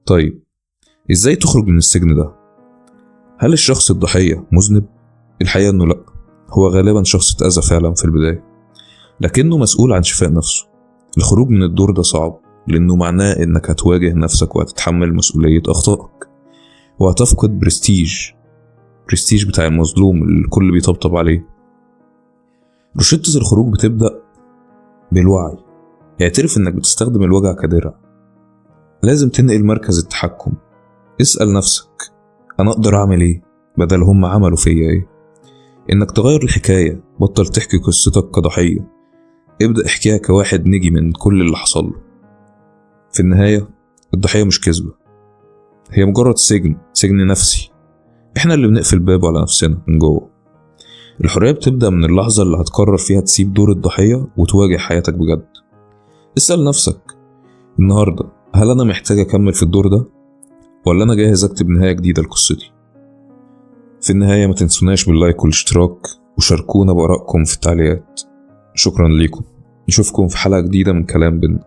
طيب، ازاي تخرج من السجن ده؟ هل الشخص الضحية مذنب؟ الحقيقة انه لأ، هو غالبا شخص اتأذى فعلا في البداية، لكنه مسؤول عن شفاء نفسه. الخروج من الدور ده صعب، لأنه معناه إنك هتواجه نفسك وهتتحمل مسؤولية أخطائك، وهتفقد برستيج بتاع المظلوم اللي الكل بيطبطب عليه. روشتة الخروج بتبدأ بالوعي. اعترف إنك بتستخدم الوجع كدرع. لازم تنقل مركز التحكم. اسأل نفسك، أنا أقدر أعمل إيه بدل هم عملوا فيا إيه؟ إنك تغير الحكاية. بطل تحكي قصتك كضحية، ابدأ احكيها كواحد نجي من كل اللي حصل له. في النهاية الضحية مش كذبة، هي مجرد سجن نفسي. احنا اللي بنقفل بابه على نفسنا من جوه. الحرية بتبدأ من اللحظة اللي هتقرر فيها تسيب دور الضحية وتواجه حياتك بجد. اسأل نفسك النهاردة، هل أنا محتاج أكمل في الدور ده؟ ولا أنا جاهز أكتب نهاية جديدة لقصتي؟ في النهاية ما تنسوناش باللايك والاشتراك، وشاركونا بآرائكم في التعليقات. شكرا ليكم، نشوفكم في حلقة جديدة من كلام بينا.